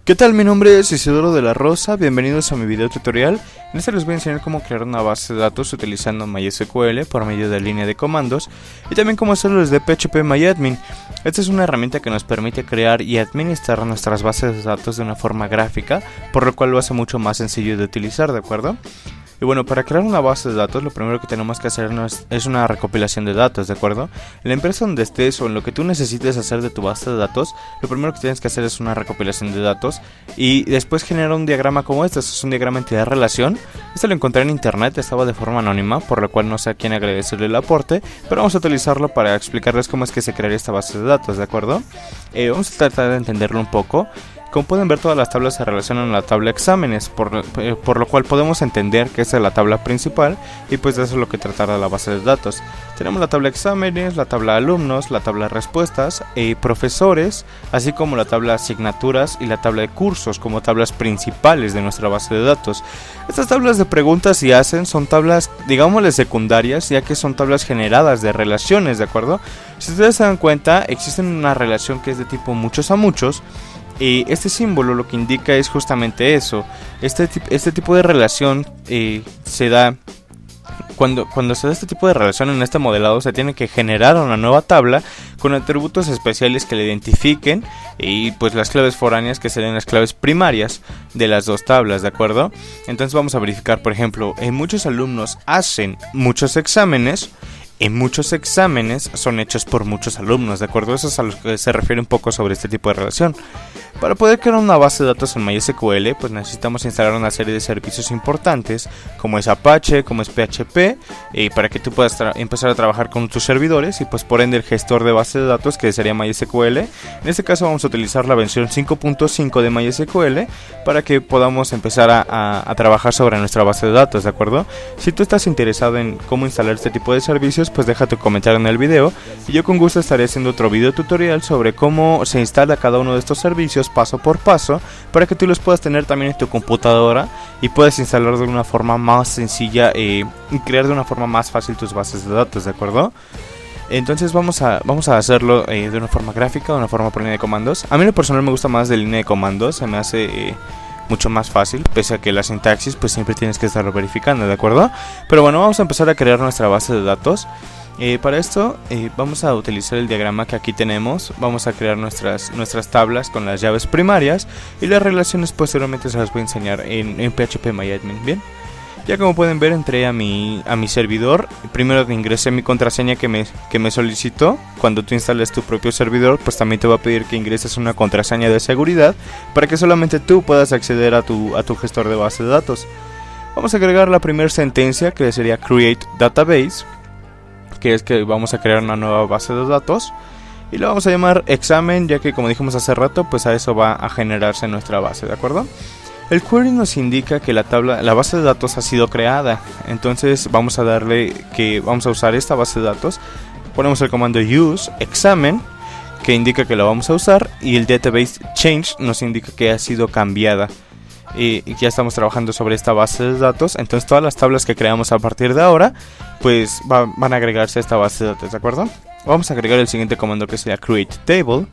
¿Qué tal? Mi nombre es Isidoro de la Rosa, bienvenidos a mi video tutorial. En este les voy a enseñar cómo crear una base de datos utilizando MySQL por medio de línea de comandos y también cómo hacerlo desde PHPMyAdmin. Esta es una herramienta que nos permite crear y administrar nuestras bases de datos de una forma gráfica, por lo cual lo hace mucho más sencillo de utilizar, ¿de acuerdo? Y bueno, para crear una base de datos lo primero que tenemos que hacer es una recopilación de datos, ¿de acuerdo? En la empresa donde estés o en lo que tú necesites hacer de tu base de datos, lo primero que tienes que hacer es una recopilación de datos y después generar un diagrama como este. Es un diagrama entidad relación. Este lo encontré en internet, estaba de forma anónima, por lo cual no sé a quién agradecerle el aporte, pero vamos a utilizarlo para explicarles cómo es que se crearía esta base de datos, ¿de acuerdo? Vamos a tratar de entenderlo un poco. Como pueden ver, todas las tablas se relacionan a la tabla exámenes, por lo cual podemos entender que esta es la tabla principal y pues de eso es lo que tratará la base de datos. Tenemos la tabla exámenes, la tabla alumnos, la tabla respuestas, profesores, así como la tabla asignaturas y la tabla de cursos como tablas principales de nuestra base de datos. Estas tablas de preguntas y hacen son tablas, digámosle, secundarias, ya que son tablas generadas de relaciones, ¿de acuerdo? Si ustedes se dan cuenta, existe una relación que es de tipo muchos a muchos. Y este símbolo lo que indica es justamente eso. Este tipo de relación se da cuando se da este tipo de relación en este modelado. Se tiene que generar una nueva tabla con atributos especiales que le identifiquen y pues las claves foráneas, que serían las claves primarias de las dos tablas, ¿de acuerdo? Entonces vamos a verificar, por ejemplo, muchos alumnos hacen muchos exámenes. Muchos exámenes son hechos por muchos alumnos, ¿de acuerdo? Eso es a lo que se refiere un poco sobre este tipo de relación. Para poder crear una base de datos en MySQL, pues necesitamos instalar una serie de servicios importantes, como es Apache, como es PHP, para que tú puedas empezar a trabajar con tus servidores y pues por ende el gestor de base de datos, que sería MySQL. En este caso vamos a utilizar la versión 5.5 de MySQL para que podamos empezar a trabajar sobre nuestra base de datos, ¿de acuerdo? Si tú estás interesado en cómo instalar este tipo de servicios, pues deja tu comentario en el video y yo con gusto estaré haciendo otro video tutorial sobre cómo se instala cada uno de estos servicios paso por paso, para que tú los puedas tener también en tu computadora y puedas instalar de una forma más sencilla y crear de una forma más fácil tus bases de datos, ¿de acuerdo? Entonces vamos a hacerlo de una forma gráfica, de una forma por línea de comandos. A mí en lo personal me gusta más de línea de comandos, se me hace mucho más fácil, pese a que la sintaxis pues siempre tienes que estarlo verificando, ¿de acuerdo? Pero bueno, vamos a empezar a crear nuestra base de datos. Para esto vamos a utilizar el diagrama que aquí tenemos. Vamos a crear nuestras tablas con las llaves primarias y las relaciones posteriormente se las voy a enseñar en PHPMyAdmin. Bien, ya como pueden ver, entré a mi servidor. Primero ingresé mi contraseña que me solicitó. Cuando tú instales tu propio servidor, pues también te va a pedir que ingreses una contraseña de seguridad para que solamente tú puedas acceder a tu gestor de base de datos. Vamos a agregar la primera sentencia, que sería create database, que es que vamos a crear una nueva base de datos y lo vamos a llamar examen, ya que como dijimos hace rato, pues a eso va a generarse nuestra base, ¿de acuerdo? El query nos indica que la base de datos ha sido creada, entonces vamos a darle que vamos a usar esta base de datos. Ponemos el comando use examen, que indica que la vamos a usar, y el database change nos indica que ha sido cambiada. Y ya estamos trabajando sobre esta base de datos. Entonces todas las tablas que creamos a partir de ahora pues van a agregarse a esta base de datos, ¿de acuerdo? Vamos a agregar el siguiente comando, que sería create table.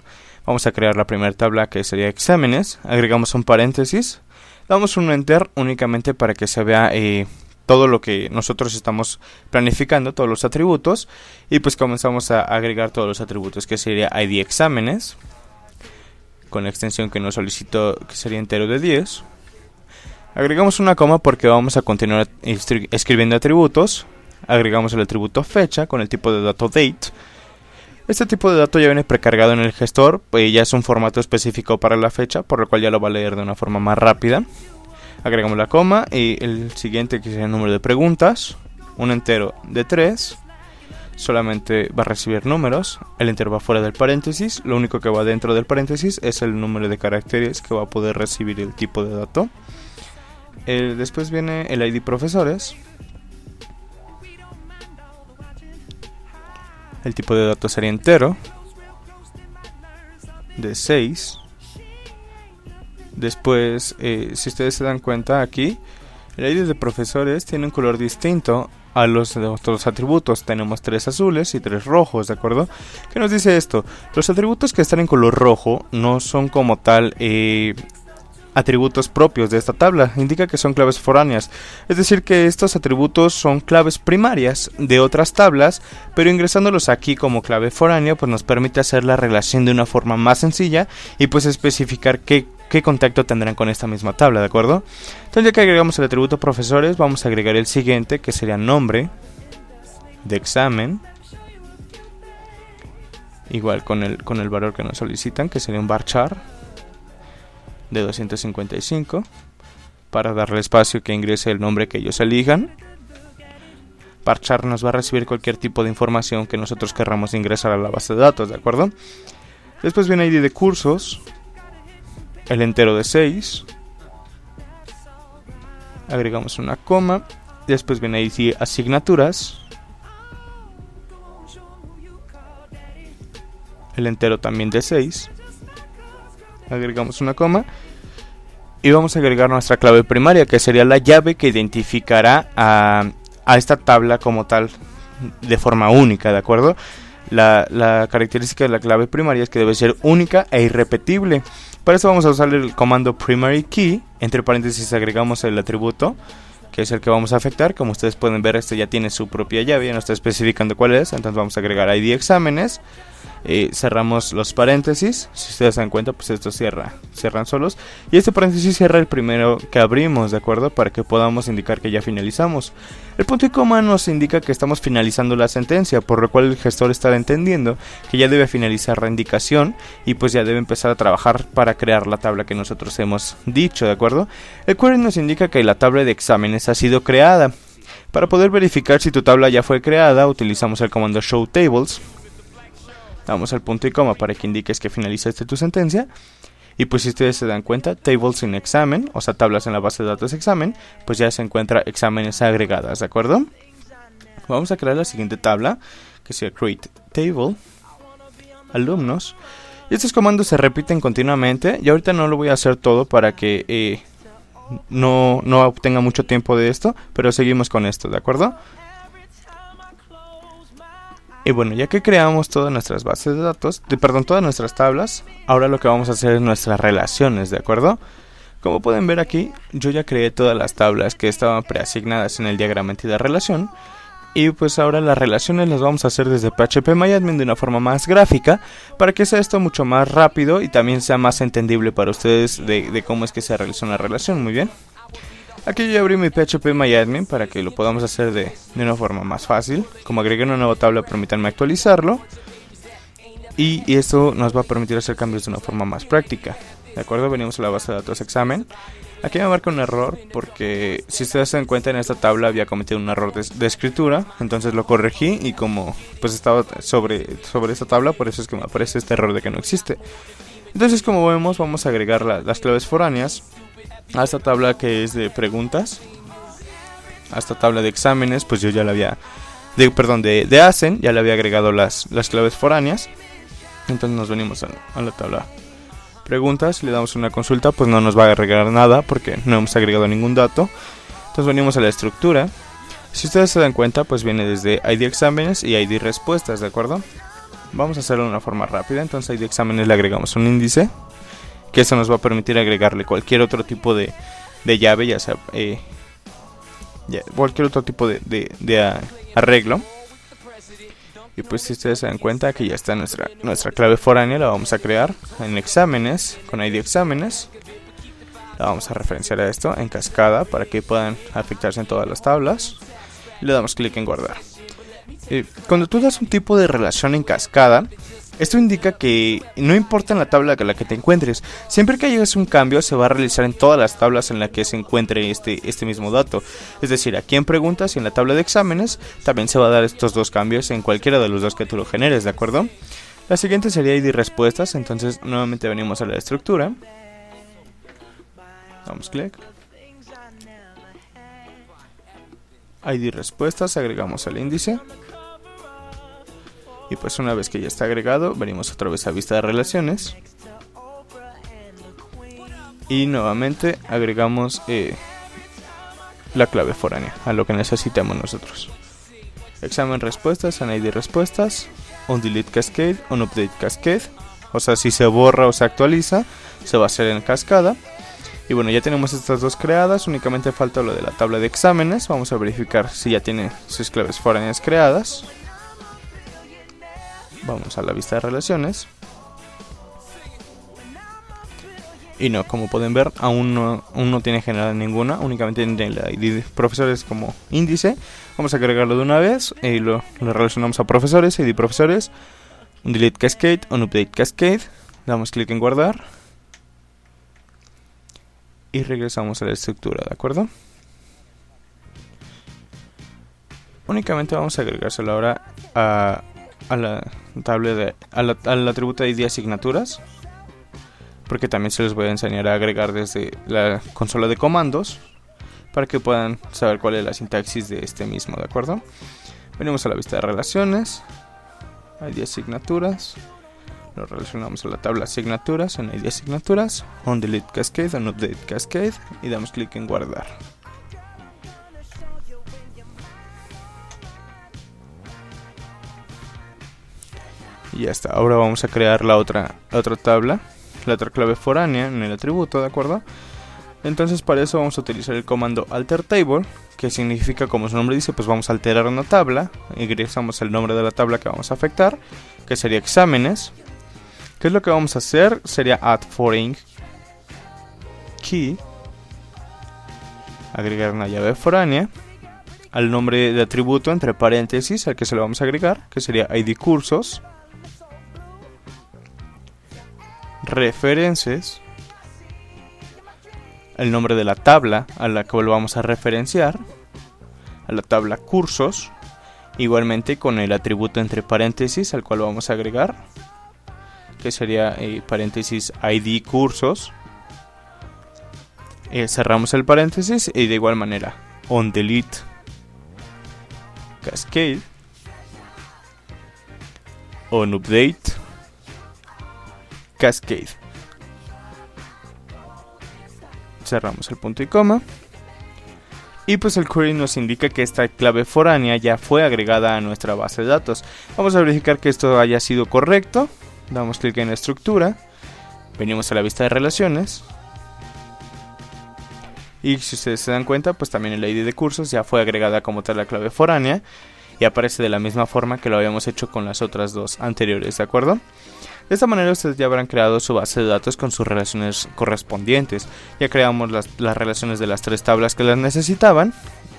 Vamos a crear la primera tabla, que sería exámenes. Agregamos un paréntesis, damos un enter únicamente para que se vea todo lo que nosotros estamos planificando, todos los atributos, y pues comenzamos a agregar todos los atributos, que sería id exámenes con la extensión que nos solicitó, que sería entero de 10. Agregamos una coma porque vamos a continuar escribiendo atributos. Agregamos el atributo fecha con el tipo de dato date. Este tipo de dato ya viene precargado en el gestor, pues ya es un formato específico para la fecha, por lo cual ya lo va a leer de una forma más rápida. Agregamos la coma y el siguiente, que sería el número de preguntas, un entero de 3. Solamente va a recibir números, el entero va fuera del paréntesis, lo único que va dentro del paréntesis es el número de caracteres que va a poder recibir el tipo de dato. Después viene el ID profesores. El tipo de datos sería entero de 6. Después, si ustedes se dan cuenta aquí, el ID de profesores tiene un color distinto a los de otros atributos. Tenemos 3 azules y 3 rojos, ¿de acuerdo? ¿Qué nos dice esto? Los atributos que están en color rojo no son como tal atributos propios de esta tabla, indica que son claves foráneas, es decir que estos atributos son claves primarias de otras tablas, pero ingresándolos aquí como clave foránea pues nos permite hacer la relación de una forma más sencilla y pues especificar qué contacto tendrán con esta misma tabla, ¿de acuerdo? Entonces ya que agregamos el atributo profesores, vamos a agregar el siguiente, que sería nombre de examen, igual con el valor que nos solicitan, que sería un varchar de 255, para darle espacio que ingrese el nombre que ellos elijan. Varchar nos va a recibir cualquier tipo de información que nosotros querramos ingresar a la base de datos, ¿de acuerdo? Después viene ID de cursos, el entero de 6, agregamos una coma, después viene ID asignaturas, el entero también de 6, agregamos una coma y vamos a agregar nuestra clave primaria, que sería la llave que identificará a esta tabla como tal de forma única, ¿de acuerdo? La característica de la clave primaria es que debe ser única e irrepetible. Para eso vamos a usar el comando primary key, entre paréntesis agregamos el atributo que es el que vamos a afectar. Como ustedes pueden ver, este ya tiene su propia llave, ya no está especificando cuál es, entonces vamos a agregar ID exámenes. Cerramos los paréntesis, si ustedes se dan cuenta pues estos cierran solos, y este paréntesis cierra el primero que abrimos, de acuerdo, para que podamos indicar que ya finalizamos. El punto y coma nos indica que estamos finalizando la sentencia, por lo cual el gestor estará entendiendo que ya debe finalizar la indicación y pues ya debe empezar a trabajar para crear la tabla que nosotros hemos dicho, de acuerdo. El query nos indica que la tabla de exámenes ha sido creada. Para poder verificar si tu tabla ya fue creada, utilizamos el comando show tables. Damos al punto y coma para que indiques que finalizaste tu sentencia. Y pues si ustedes se dan cuenta, tables in examen, o sea tablas en la base de datos examen, pues ya se encuentra exámenes agregadas, ¿de acuerdo? Vamos a crear la siguiente tabla, que sea create table, alumnos. Y estos comandos se repiten continuamente. Y ahorita no lo voy a hacer todo para que no obtenga mucho tiempo de esto, pero seguimos con esto, ¿de acuerdo? Y bueno, ya que creamos todas nuestras bases de datos, todas nuestras tablas, ahora lo que vamos a hacer es nuestras relaciones, ¿de acuerdo? Como pueden ver aquí, yo ya creé todas las tablas que estaban preasignadas en el diagrama entidad relación. Y pues ahora las relaciones las vamos a hacer desde PHP-MyAdmin de una forma más gráfica, para que sea esto mucho más rápido y también sea más entendible para ustedes de cómo es que se realiza una relación, muy bien. Aquí yo ya abrí mi PHP-MyAdmin para que lo podamos hacer de una forma más fácil. Como agregué una nueva tabla, permítanme actualizarlo. Y esto nos va a permitir hacer cambios de una forma más práctica. ¿De acuerdo? Venimos a la base de datos examen. Aquí me marca un error porque si ustedes se dan cuenta en esta tabla había cometido un error de escritura. Entonces lo corregí y como pues estaba sobre esta tabla, por eso es que me aparece este error de que no existe. Entonces como vemos vamos a agregar las claves foráneas a esta tabla que es de preguntas, a esta tabla de exámenes, pues yo ya la había, de ASEN, ya le había agregado las claves foráneas. Entonces nos venimos a la tabla preguntas, le damos una consulta, pues no nos va a agregar nada porque no hemos agregado ningún dato. Entonces venimos a la estructura. Si ustedes se dan cuenta, pues viene desde ID exámenes y ID respuestas, ¿de acuerdo? Vamos a hacerlo de una forma rápida. Entonces ID exámenes le agregamos un índice, que eso nos va a permitir agregarle cualquier otro tipo de llave, ya sea cualquier otro tipo de arreglo. Y pues si ustedes se dan cuenta, aquí ya está nuestra clave foránea, la vamos a crear en exámenes, con ID exámenes. La vamos a referenciar a esto en cascada para que puedan afectarse en todas las tablas. Y le damos clic en guardar. Cuando tú das un tipo de relación en cascada, esto indica que no importa en la tabla en la que te encuentres, siempre que hagas un cambio se va a realizar en todas las tablas en las que se encuentre este mismo dato. Es decir, aquí en preguntas y en la tabla de exámenes también se va a dar estos dos cambios en cualquiera de los dos que tú lo generes, ¿de acuerdo? La siguiente sería ID respuestas, entonces nuevamente venimos a la estructura. Damos clic. ID respuestas, agregamos el índice. Y pues una vez que ya está agregado, venimos otra vez a vista de relaciones. Y nuevamente agregamos la clave foránea a lo que necesitamos nosotros. Examen respuestas, en ID respuestas, un delete cascade, un update cascade. O sea, si se borra o se actualiza, se va a hacer en cascada. Y bueno, ya tenemos estas dos creadas, únicamente falta lo de la tabla de exámenes. Vamos a verificar si ya tiene sus claves foráneas creadas. Vamos a la vista de relaciones. Y no, como pueden ver, aún no tiene generada ninguna, únicamente tiene la ID de profesores como índice. Vamos a agregarlo de una vez y lo relacionamos a profesores, ID profesores, un delete cascade, un update cascade. Damos clic en guardar y regresamos a la estructura, ¿de acuerdo? Únicamente vamos a agregárselo ahora a la tabla al atributo de ID asignaturas, porque también se les voy a enseñar a agregar desde la consola de comandos para que puedan saber cuál es la sintaxis de este mismo, ¿de acuerdo? Venimos a la vista de relaciones, ID asignaturas, lo relacionamos a la tabla asignaturas, en ID asignaturas, on delete cascade, on update cascade y damos clic en guardar. Y ya está, ahora vamos a crear la otra tabla, la otra clave foránea en el atributo, ¿de acuerdo? Entonces para eso vamos a utilizar el comando alterTable, que significa, como su nombre dice, pues vamos a alterar una tabla. Ingresamos el nombre de la tabla que vamos a afectar, que sería exámenes. ¿Qué es lo que vamos a hacer? Sería add foreign key, agregar una llave foránea al nombre de atributo entre paréntesis al que se lo vamos a agregar, que sería ID cursos, references, el nombre de la tabla a la que lo vamos a referenciar, a la tabla cursos, igualmente con el atributo entre paréntesis al cual lo vamos a agregar, que sería paréntesis ID cursos. Cerramos el paréntesis y de igual manera on delete cascade, on update cascade. Cerramos el punto y coma. Y pues el query nos indica que esta clave foránea ya fue agregada a nuestra base de datos. Vamos a verificar que esto haya sido correcto. Damos clic en la estructura, venimos a la vista de relaciones y si ustedes se dan cuenta, pues también el ID de cursos ya fue agregada como tal la clave foránea y aparece de la misma forma que lo habíamos hecho con las otras dos anteriores, ¿de acuerdo? De esta manera ustedes ya habrán creado su base de datos con sus relaciones correspondientes. Ya creamos las relaciones de las tres tablas que las necesitaban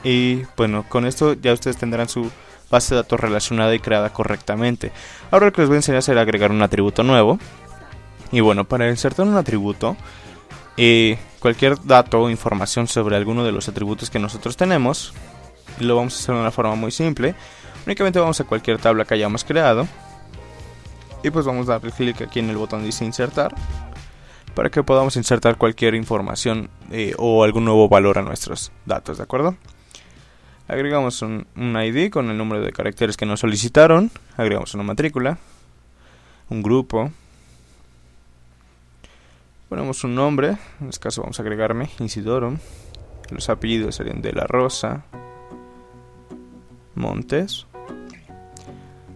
y bueno, con esto ya ustedes tendrán su base de datos relacionada y creada correctamente. Ahora lo que les voy a enseñar será agregar un atributo nuevo. Y bueno, para insertar un atributo, cualquier dato o información sobre alguno de los atributos que nosotros tenemos, lo vamos a hacer de una forma muy simple. Únicamente vamos a cualquier tabla que hayamos creado y pues vamos a darle clic aquí en el botón dice insertar para que podamos insertar cualquier información o algún nuevo valor a nuestros datos, ¿de acuerdo? Agregamos un ID con el número de caracteres que nos solicitaron. Agregamos una matrícula, un grupo. Ponemos un nombre. En este caso vamos a agregarme Isidoro. Los apellidos serían de la Rosa, Montes.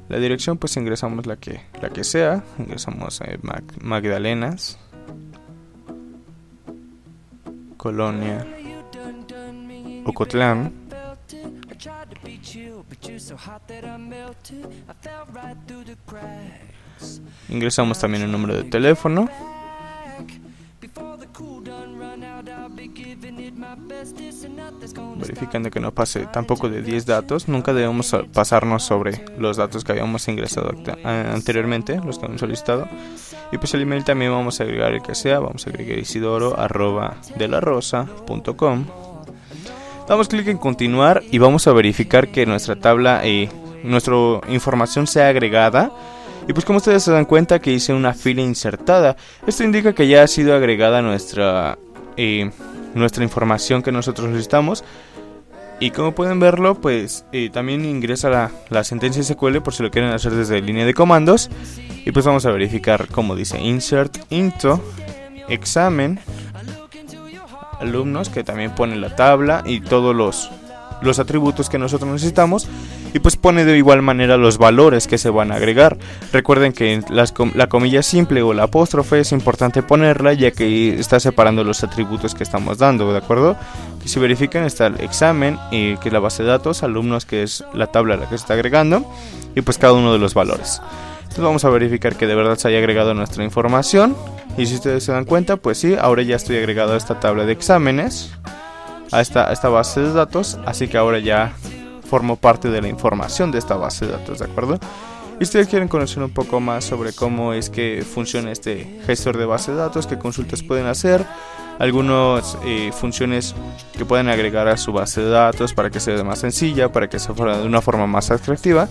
La dirección pues ingresamos la que sea. Ingresamos Magdalenas, Colonia Ocotlán. Ingresamos también el número de teléfono. Verificando que no pase tampoco de 10 datos. Nunca debemos pasarnos sobre los datos que habíamos ingresado anteriormente, los que hemos solicitado. Y pues el email también vamos a agregar el que sea. Vamos a agregar isidoro@delarosa.com. Damos clic en continuar y vamos a verificar que nuestra tabla nuestra información sea agregada. Y pues como ustedes se dan cuenta que hice una fila insertada. Esto indica que ya ha sido agregada nuestra información que nosotros necesitamos. Y como pueden verlo, pues también ingresa la sentencia SQL por si lo quieren hacer desde línea de comandos. Y pues vamos a verificar como dice insert into examen alumnos, que también pone la tabla y todos los atributos que nosotros necesitamos. Y y pues pone de igual manera los valores que se van a agregar. Recuerden que la comilla simple o la apóstrofe es importante ponerla, ya que está separando los atributos que estamos dando, ¿de acuerdo? Que si verifican, está el examen, que es la base de datos, alumnos, que es la tabla a la que se está agregando, y pues cada uno de los valores. Entonces vamos a verificar que de verdad se haya agregado nuestra información. Y si ustedes se dan cuenta, pues sí, ahora ya estoy agregado a esta tabla de exámenes, a esta base de datos. Así que ahora ya formo parte de la información de esta base de datos, ¿de acuerdo? Y si ustedes quieren conocer un poco más sobre cómo es que funciona este gestor de base de datos, qué consultas pueden hacer, algunas funciones que pueden agregar a su base de datos para que sea más sencilla, para que sea de una forma más atractiva,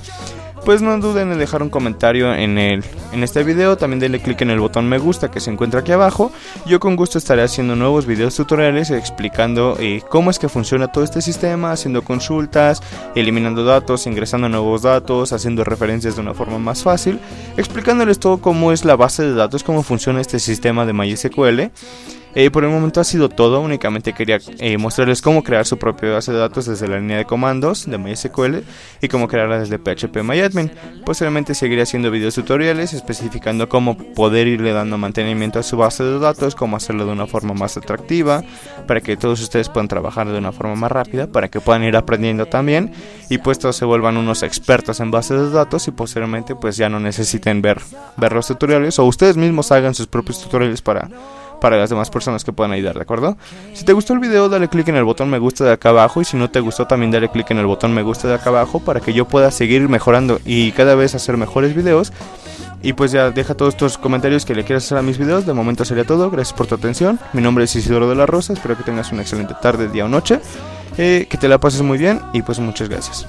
pues no duden en dejar un comentario en este video. También denle clic en el botón me gusta que se encuentra aquí abajo. Yo con gusto estaré haciendo nuevos videos tutoriales explicando cómo es que funciona todo este sistema, haciendo consultas, eliminando datos, ingresando nuevos datos, haciendo referencias de una forma más fácil, explicándoles todo cómo es la base de datos, cómo funciona este sistema de MySQL. Por el momento ha sido todo. Únicamente quería mostrarles cómo crear su propia base de datos desde la línea de comandos de MySQL y cómo crearla desde PHP-MyAdmin. Posteriormente seguiré haciendo videos tutoriales especificando cómo poder irle dando mantenimiento a su base de datos, cómo hacerlo de una forma más atractiva, para que todos ustedes puedan trabajar de una forma más rápida, para que puedan ir aprendiendo también y pues todos se vuelvan unos expertos en bases de datos y posteriormente pues ya no necesiten ver los tutoriales, o ustedes mismos hagan sus propios tutoriales para las demás personas que puedan ayudar, ¿de acuerdo? Si te gustó el video, dale click en el botón me gusta de acá abajo, y si no te gustó también dale click en el botón me gusta de acá abajo para que yo pueda seguir mejorando y cada vez hacer mejores videos. Y pues ya deja todos estos comentarios que le quieras hacer a mis videos. De momento sería todo, gracias por tu atención. Mi nombre es Isidoro de la Rosa, espero que tengas una excelente tarde, día o noche, que te la pases muy bien y pues muchas gracias.